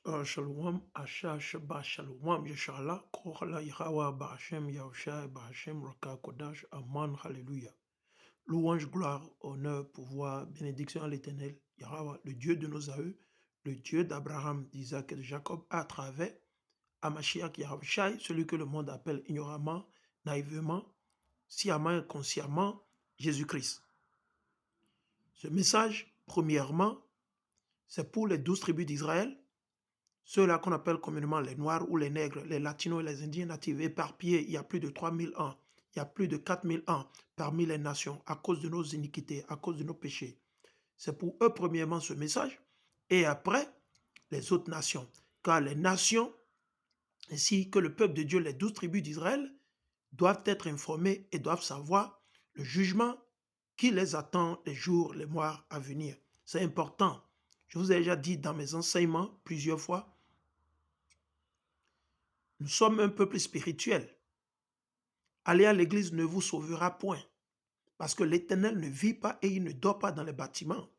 Shalom, Asha, Shabbat, Shalom, Yeshala, Kohala, Yahweh, Bahashem, Yahushua, Bahashem, Raka, Kodash, Aman, Hallelujah. Louange, gloire, honneur, pouvoir, bénédiction à l'Éternel, Yahweh, le Dieu de nos aïeux, le Dieu d'Abraham, d'Isaac et de Jacob, à travers Amashiach, Yahushua, celui que le monde appelle ignoramment, naïvement, sciemment et consciemment, Jésus-Christ. Ce message, premièrement, c'est pour les 12 tribus d'Israël, ceux-là qu'on appelle communément les Noirs ou les Nègres, les Latinos et les Indiens natifs, éparpillés il y a plus de 3000 ans, il y a plus de 4000 ans parmi les nations à cause de nos iniquités, à cause de nos péchés. C'est pour eux premièrement ce message et après les autres nations. Car les nations ainsi que le peuple de Dieu, les 12 tribus d'Israël, doivent être informés et doivent savoir le jugement qui les attend les jours, les mois à venir. C'est important. Je vous ai déjà dit dans mes enseignements plusieurs fois, nous sommes un peuple spirituel. Aller à l'église ne vous sauvera point, parce que l'Éternel ne vit pas et il ne dort pas dans les bâtiments.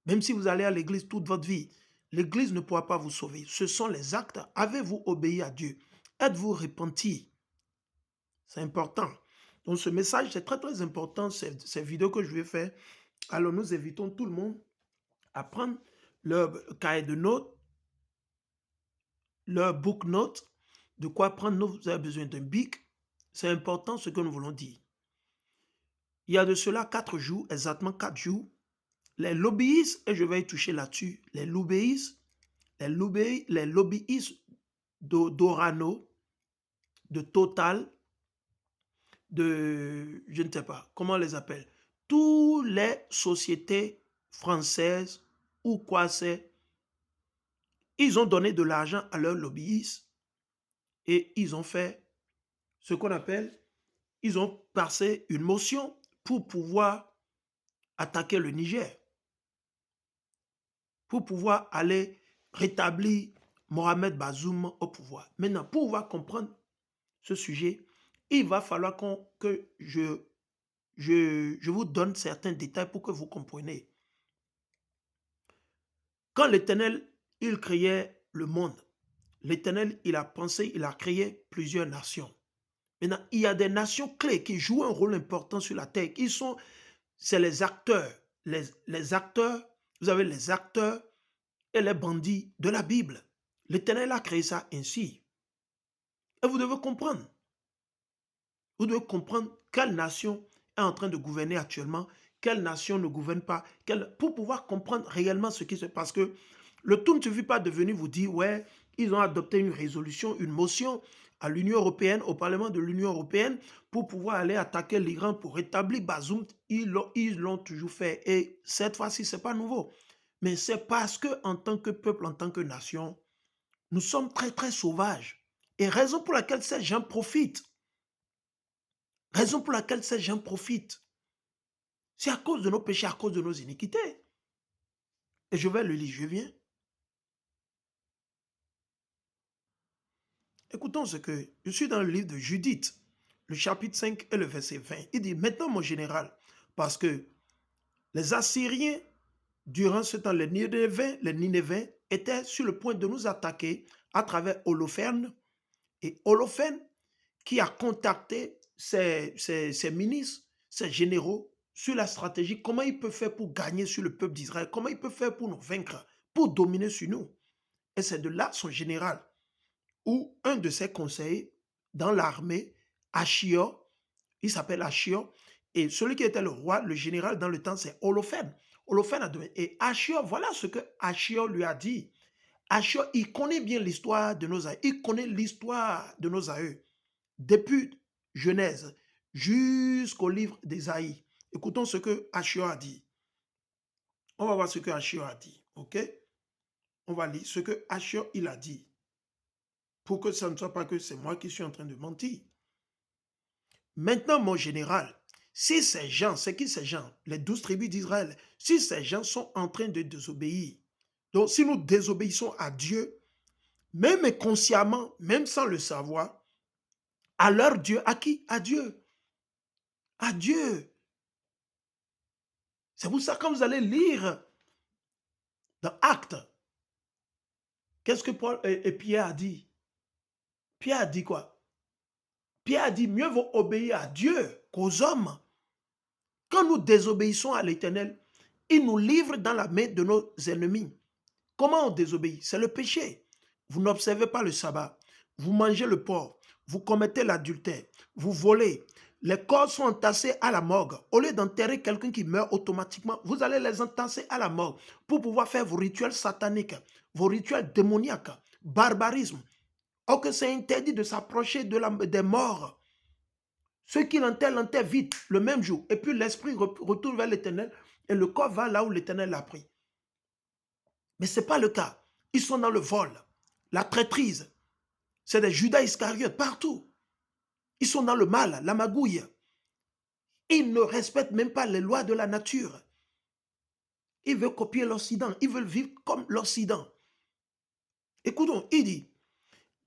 Même si vous allez à l'église toute votre vie, l'église ne pourra pas vous sauver. Ce sont les actes. Avez-vous obéi à Dieu? Êtes-vous repenti? C'est important. Donc ce message, c'est très très important, ces vidéos que je vais faire. Alors nous invitons tout le monde à prendre leur cahier de notes, leur book note, de quoi prendre. Vous avez besoin d'un bic. C'est important ce que nous voulons dire. Il y a de cela 4 jours, exactement 4 jours, les lobbyistes, et je vais y toucher là-dessus, les lobbyistes d'Orano, de Total, de, je ne sais pas, comment on les appelle, toutes les sociétés françaises ou quoi c'est, ils ont donné de l'argent à leurs lobbyistes et ils ont fait ce qu'on appelle, ils ont passé une motion pour pouvoir attaquer le Niger, pour pouvoir aller rétablir Mohamed Bazoum au pouvoir. Maintenant, pour pouvoir comprendre ce sujet, il va falloir que je vous donne certains détails pour que vous compreniez. Quand l'Éternel, il créait le monde, l'Éternel, il a pensé, il a créé plusieurs nations. Maintenant, il y a des nations clés qui jouent un rôle important sur la terre. C'est les acteurs. Les acteurs, vous avez les acteurs et les bandits de la Bible. L'Éternel a créé ça ainsi. Et vous devez comprendre. Vous devez comprendre quelle nation est en train de gouverner actuellement, quelle nation ne gouverne pas, pour pouvoir comprendre réellement ce qui se passe. Parce que le tout ne suffit pas de venir vous dire, ouais, ils ont adopté une résolution, une motion à l'Union européenne, au Parlement de l'Union européenne, pour pouvoir aller attaquer l'Iran, pour rétablir Bazoum. Ils l'ont toujours fait. Et cette fois-ci, ce n'est pas nouveau. Mais c'est parce que, en tant que peuple, en tant que nation, nous sommes très, très sauvages. Et raison pour laquelle ces gens profitent. Raison pour laquelle ces gens profitent. C'est à cause de nos péchés, à cause de nos iniquités. Et je vais le lire, je viens. Écoutons ce que... Je suis dans le livre de Judith, le chapitre 5 et le verset 20. Il dit, maintenant mon général, parce que les Assyriens, durant ce temps, les Ninévains étaient sur le point de nous attaquer à travers Holoferne. Et Holoferne, qui a contacté ses ministres, ses généraux, sur la stratégie, comment il peut faire pour gagner sur le peuple d'Israël, comment il peut faire pour nous vaincre, pour dominer sur nous. Et c'est de là son général, ou un de ses conseillers dans l'armée, Achior, il s'appelle Achior, et celui qui était le roi, le général dans le temps, c'est Holoferne. Holoferne a donné, et Achior, voilà ce que Achior lui a dit. Achior, il connaît bien l'histoire de nos aïeux, il connaît l'histoire de nos aïeux, depuis Genèse jusqu'au livre d'Ésaïe. Écoutons ce que Achior a dit. On va voir ce que Achior a dit, ok? On va lire ce que Achior il a dit, pour que ça ne soit pas que c'est moi qui suis en train de mentir. Maintenant, mon général, si ces gens, c'est qui ces gens? Les 12 tribus d'Israël, si ces gens sont en train de désobéir, donc si nous désobéissons à Dieu, même inconsciemment, même sans le savoir, à leur Dieu, à qui? À Dieu. À Dieu. C'est pour ça que quand vous allez lire dans Actes, Qu'est-ce que Paul et Pierre a dit? Pierre a dit quoi? Pierre a dit, mieux vaut obéir à Dieu qu'aux hommes. Quand nous désobéissons à l'Éternel, il nous livre dans la main de nos ennemis. Comment on désobéit? C'est le péché. Vous n'observez pas le sabbat. Vous mangez le porc. Vous commettez l'adultère. Vous volez. Les corps sont entassés à la morgue. Au lieu d'enterrer quelqu'un qui meurt automatiquement, vous allez les entasser à la morgue pour pouvoir faire vos rituels sataniques, vos rituels démoniaques, barbarisme. Or que c'est interdit de s'approcher des morts. Ceux qui l'enterrent vite, le même jour. Et puis l'esprit retourne vers l'Éternel et le corps va là où l'Éternel l'a pris. Mais ce n'est pas le cas. Ils sont dans le vol, la traîtrise. C'est des Judas Iscariotes partout. Ils sont dans le mal, la magouille. Ils ne respectent même pas les lois de la nature. Ils veulent copier l'Occident. Ils veulent vivre comme l'Occident. Écoutons, il dit,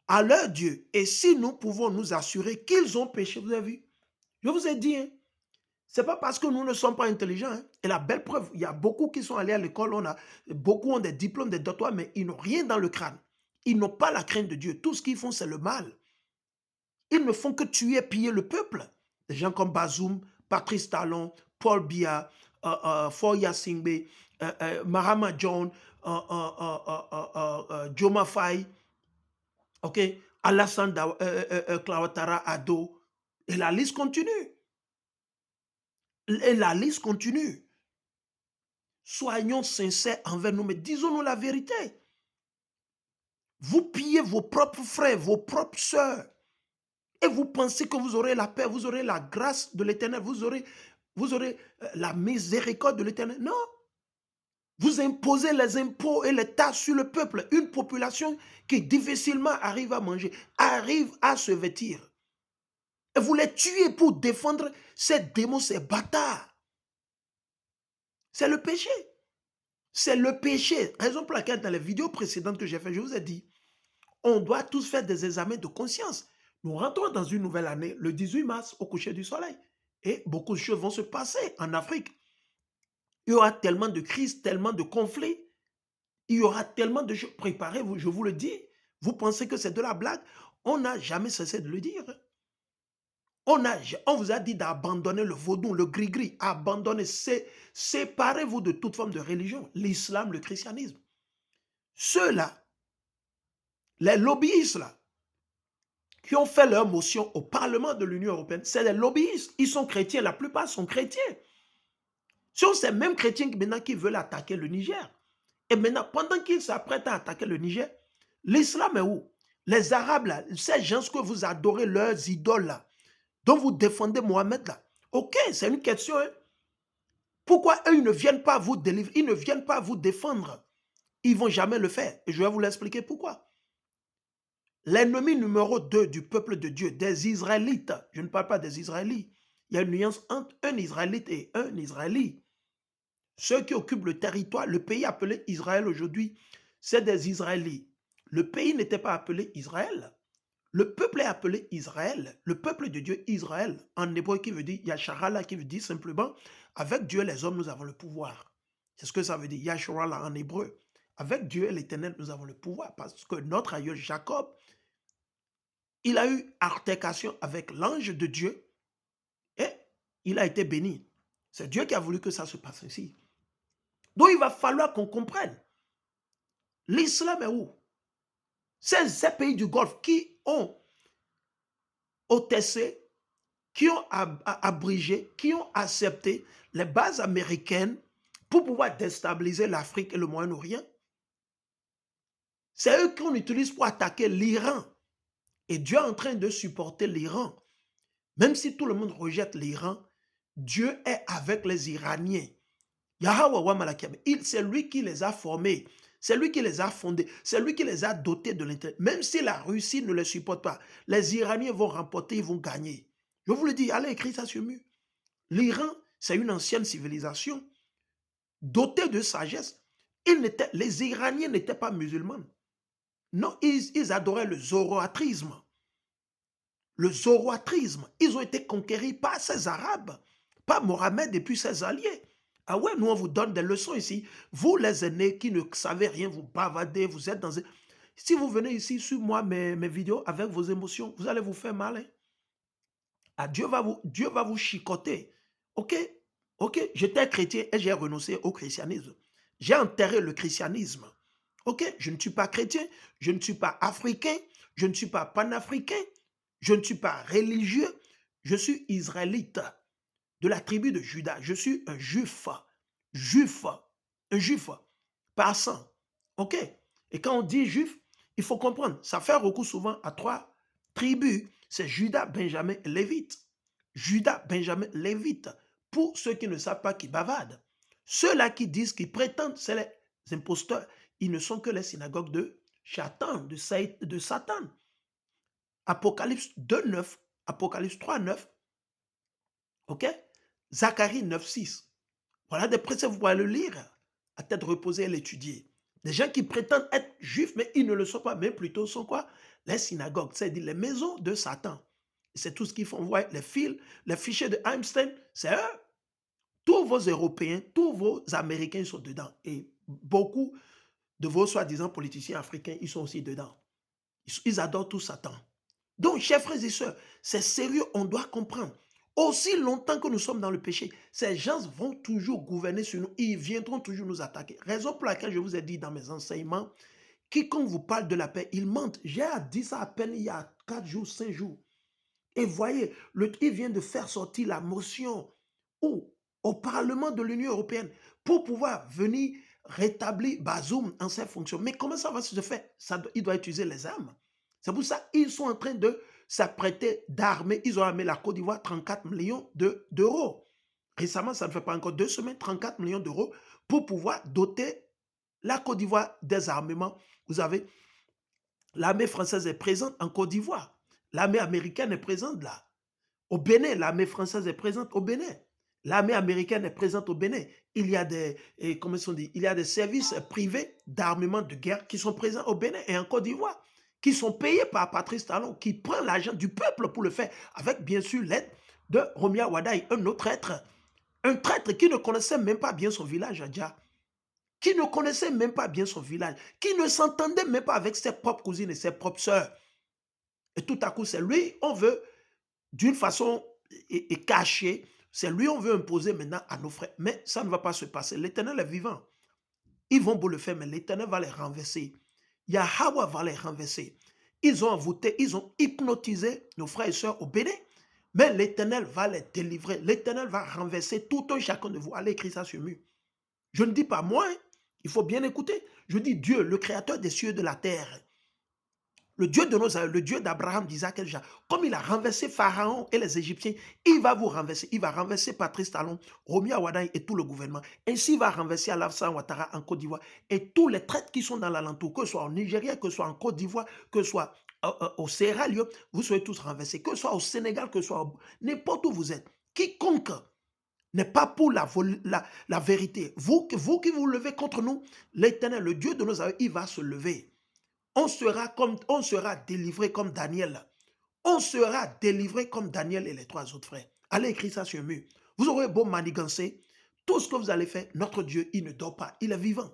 à leur Dieu, et si nous pouvons nous assurer qu'ils ont péché, vous avez vu? Je vous ai dit, hein, ce n'est pas parce que nous ne sommes pas intelligents. Hein. Et la belle preuve, il y a beaucoup qui sont allés à l'école, beaucoup ont des diplômes, des doctorats, mais ils n'ont rien dans le crâne. Ils n'ont pas la crainte de Dieu. Tout ce qu'ils font, c'est le mal. Ils ne font que tuer et piller le peuple. Des gens comme Bazoum, Patrice Talon, Paul Biya, Foya Singbe, Mahama John, Joma Faye, okay, Alassane Ouattara Ado. Et la liste continue. Et la liste continue. Soyons sincères envers nous, mais disons-nous la vérité. Vous pillez vos propres frères, vos propres sœurs. Et vous pensez que vous aurez la paix, vous aurez la grâce de l'Éternel, vous aurez la miséricorde de l'Éternel. Non. Vous imposez les impôts et les taxes sur le peuple. Une population qui difficilement arrive à manger, arrive à se vêtir. Et vous les tuez pour défendre ces démons, ces bâtards. C'est le péché. C'est le péché. Raison pour laquelle dans les vidéos précédentes que j'ai faites, je vous ai dit, on doit tous faire des examens de conscience. Nous rentrons dans une nouvelle année, le 18 mars, au coucher du soleil. Et beaucoup de choses vont se passer en Afrique. Il y aura tellement de crises, tellement de conflits. Il y aura tellement de choses. Préparez-vous, je vous le dis. Vous pensez que c'est de la blague? On n'a jamais cessé de le dire. On vous a dit d'abandonner le vaudou, le gris-gris. Abandonnez, séparez-vous de toute forme de religion. L'islam, le christianisme. Ceux-là, les lobbyistes là, qui ont fait leur motion au Parlement de l'Union européenne, c'est des lobbyistes. Ils sont chrétiens, la plupart sont chrétiens. Ce sont ces mêmes chrétiens maintenant qui veulent attaquer le Niger. Et maintenant, pendant qu'ils s'apprêtent à attaquer le Niger, l'islam est où? Les Arabes, là, ces gens que vous adorez, leurs idoles, là, dont vous défendez Mohamed, là. Ok, c'est une question. Hein? Pourquoi eux, ils ne viennent pas vous délivrer? Ils ne viennent pas vous défendre. Ils ne vont jamais le faire. Et je vais vous l'expliquer pourquoi. L'ennemi numéro 2 du peuple de Dieu, des Israélites, je ne parle pas des Israélites, il y a une nuance entre un Israélite et un Israélite. Ceux qui occupent le territoire, le pays appelé Israël aujourd'hui, c'est des Israélites. Le pays n'était pas appelé Israël. Le peuple est appelé Israël. Le peuple de Dieu, Israël, en hébreu qui veut dire Yasharala, qui veut dire simplement, avec Dieu les hommes, nous avons le pouvoir. C'est ce que ça veut dire, Yasharala en hébreu. Avec Dieu et l'Éternel, nous avons le pouvoir. Parce que notre aïeul Jacob, il a eu altercation avec l'ange de Dieu et il a été béni. C'est Dieu qui a voulu que ça se passe ainsi. Donc il va falloir qu'on comprenne. L'islam est où? C'est ces pays du Golfe qui ont OTC, qui ont abrigé, qui ont accepté les bases américaines pour pouvoir déstabiliser l'Afrique et le Moyen-Orient. C'est eux qu'on utilise pour attaquer l'Iran. Et Dieu est en train de supporter l'Iran. Même si tout le monde rejette l'Iran, Dieu est avec les Iraniens. C'est lui qui les a formés. C'est lui qui les a fondés. C'est lui qui les a dotés de l'intérêt. Même si la Russie ne les supporte pas, les Iraniens vont remporter, ils vont gagner. Je vous le dis, allez écrire ça sur le mur. L'Iran, c'est une ancienne civilisation dotée de sagesse. Les Iraniens n'étaient pas musulmans. Non, ils adoraient le zoroastrisme. Le zoroastrisme. Ils ont été conquéris par ces Arabes, par Mohamed et puis ses alliés. Ah ouais, nous on vous donne des leçons ici. Vous les aînés qui ne savez rien, vous bavardez, vous êtes dans... Si vous venez ici sur moi, mes vidéos, avec vos émotions, vous allez vous faire mal. Hein. Ah, Dieu va vous chicoter. OK? OK? J'étais chrétien et j'ai renoncé au christianisme. J'ai enterré le christianisme. OK? Je ne suis pas chrétien, je ne suis pas africain, je ne suis pas panafricain, je ne suis pas religieux, je suis israélite de la tribu de Juda. Je suis un juif, juif, un juif, par sang. OK? Et quand on dit juif, il faut comprendre, ça fait recours souvent à trois tribus. C'est Judas, Benjamin et Lévite. Judas, Benjamin, Lévite. Pour ceux qui ne savent pas qui bavardent. Ceux-là qui disent, qui prétendent, c'est les imposteurs. Ils ne sont que les synagogues de Satan, de Satan. Apocalypse 2, 9, Apocalypse 3, 9, OK? Zacharie 9, 6. Voilà des préceptes, vous pouvez le lire, à tête reposée et l'étudier. Des gens qui prétendent être juifs, mais ils ne le sont pas, mais plutôt sont quoi? Les synagogues, c'est-à-dire les maisons de Satan. C'est tout ce qu'ils font. Vous voyez, les fichiers de Einstein, c'est eux. Tous vos Européens, tous vos Américains sont dedans. Et beaucoup de vos soi-disant politiciens africains, ils sont aussi dedans. Ils adorent tout Satan. Donc, chers frères et sœurs, c'est sérieux, on doit comprendre. Aussi longtemps que nous sommes dans le péché, ces gens vont toujours gouverner sur nous. Ils viendront toujours nous attaquer. Raison pour laquelle je vous ai dit dans mes enseignements, quiconque vous parle de la paix, il mente. J'ai dit ça à peine il y a 4 jours, 5 jours. Et voyez, il vient de faire sortir la motion au Parlement de l'Union européenne pour pouvoir venir rétablir Bazoum en ses fonctions. Mais comment ça va se faire? Il doit utiliser les armes. C'est pour ça qu'ils sont en train de s'apprêter d'armer. Ils ont armé la Côte d'Ivoire 34 millions d'euros. Récemment, ça ne fait pas encore 2 semaines, 34 millions d'euros pour pouvoir doter la Côte d'Ivoire des armements. Vous avez, l'armée française est présente en Côte d'Ivoire. L'armée américaine est présente là. Au Bénin, l'armée française est présente au Bénin. L'armée américaine est présente au Bénin. Il y a comment on dit, il y a des services privés d'armement de guerre qui sont présents au Bénin et en Côte d'Ivoire, qui sont payés par Patrice Talon, qui prend l'argent du peuple pour le faire, avec bien sûr l'aide de Romia Wadaï, un autre traître. Un traître qui ne connaissait même pas bien son village, Adja, qui ne connaissait même pas bien son village, qui ne s'entendait même pas avec ses propres cousines et ses propres sœurs. Et tout à coup, c'est lui, on veut d'une façon cachée, c'est lui on veut imposer maintenant à nos frères. Mais ça ne va pas se passer. L'Éternel est vivant. Ils vont beau le faire, mais l'Éternel va les renverser. Yahweh va les renverser. Ils ont envoûté, ils ont hypnotisé nos frères et sœurs au Bénin, mais l'Éternel va les délivrer. L'Éternel va renverser tout un chacun de vous. Allez écrire ça sur le mur. Je ne dis pas moi, hein. Il faut bien écouter. Je dis Dieu, le créateur des cieux et de la terre. Le Dieu de nos aïeux, le Dieu d'Abraham, d'Isaac et de Jacob, comme il a renversé Pharaon et les Égyptiens, il va vous renverser. Il va renverser Patrice Talon, Romy Awadai et tout le gouvernement. Ainsi, il va renverser Alassane Ouattara en Côte d'Ivoire et tous les traîtres qui sont dans l'alentour, que ce soit au Nigeria, que ce soit en Côte d'Ivoire, que ce soit au Sierra Leone, vous serez tous renversés. Que ce soit au Sénégal, que ce soit n'importe où vous êtes. Quiconque n'est pas pour la vérité. Vous qui vous levez contre nous, l'Éternel, le Dieu de nos aïeux, il va se lever. On sera délivré comme Daniel. On sera délivré comme Daniel et les 3 autres frères. Allez écrire ça sur le mur. Vous aurez beau manigancer, tout ce que vous allez faire, notre Dieu, il ne dort pas, il est vivant.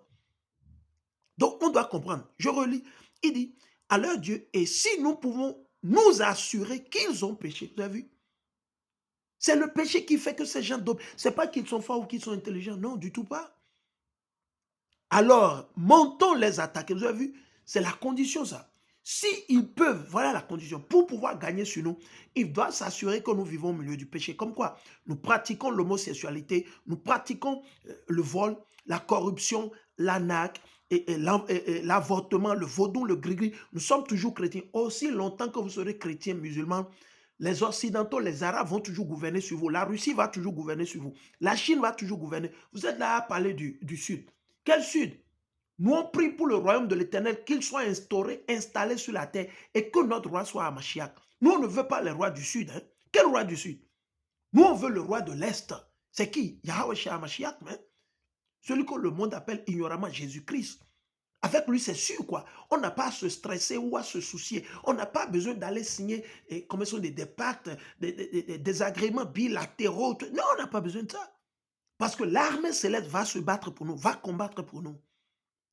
Donc on doit comprendre. Je relis. Il dit, à leur Dieu, et si nous pouvons nous assurer qu'ils ont péché. Vous avez vu? C'est le péché qui fait que ces gens dorment. Ce n'est pas qu'ils sont forts ou qu'ils sont intelligents. Non, du tout pas. Alors, montons les attaquer. Vous avez vu? C'est la condition, ça. S'ils peuvent, voilà la condition, pour pouvoir gagner sur nous, ils doivent s'assurer que nous vivons au milieu du péché. Comme quoi, nous pratiquons l'homosexualité, nous pratiquons le vol, la corruption, l'arnaque, et l'avortement, le vaudou, le gris-gris. Nous sommes toujours chrétiens. Aussi longtemps que vous serez chrétiens, musulmans, les Occidentaux, les Arabes vont toujours gouverner sur vous. La Russie va toujours gouverner sur vous. La Chine va toujours gouverner. Vous êtes là à parler du Sud. Quel Sud? Nous on prie pour le royaume de l'Éternel, qu'il soit instauré, installé sur la terre et que notre roi soit à Mashiach. Nous, on ne veut pas le roi du Sud. Hein? Quel roi du Sud? Nous, on veut le roi de l'Est. C'est qui? Yahweh Shah Mashiach. Hein? Celui que le monde appelle ignoramment Jésus-Christ. Avec lui, c'est sûr, quoi. On n'a pas à se stresser ou à se soucier. On n'a pas besoin d'aller signer comme sont des pactes, des agréments bilatéraux. Non, on n'a pas besoin de ça. Parce que l'armée céleste va se battre pour nous, va combattre pour nous.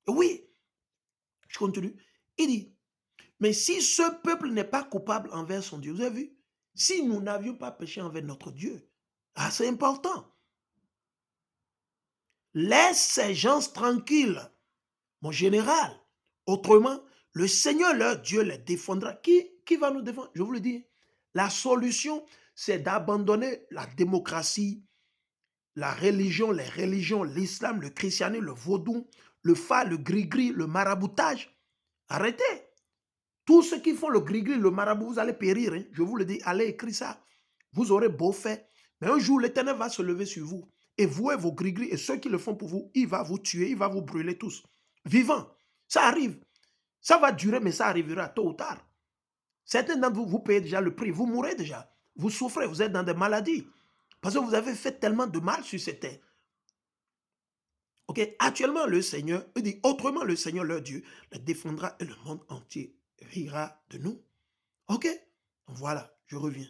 Oui, je continue. Il dit, mais si ce peuple n'est pas coupable envers son Dieu, vous avez vu, si nous n'avions pas péché envers notre Dieu, ah, c'est important. Laisse ces gens tranquilles, mon général. Autrement, le Seigneur, leur Dieu, les défendra. Qui va nous défendre? Je vous le dis, la solution, c'est d'abandonner la démocratie, la religion, les religions, l'islam, le christianisme, le vaudou, le fa, le gris-gris, le maraboutage. Arrêtez. Tous ceux qui font le gris-gris, le marabout, vous allez périr. Hein. Je vous le dis, allez écrire ça. Vous aurez beau faire. Mais un jour, l'Éternel va se lever sur vous. Et vous et vos gris-gris, et ceux qui le font pour vous, il va vous tuer, il va vous brûler tous. Vivants. Ça arrive. Ça va durer, mais ça arrivera tôt ou tard. Certains d'entre vous, vous payez déjà le prix. Vous mourrez déjà. Vous souffrez, vous êtes dans des maladies. Parce que vous avez fait tellement de mal sur cette terre. Ok, actuellement, le Seigneur, il dit, autrement, le Seigneur, leur Dieu, les défendra et le monde entier rira de nous. Ok, voilà, je reviens.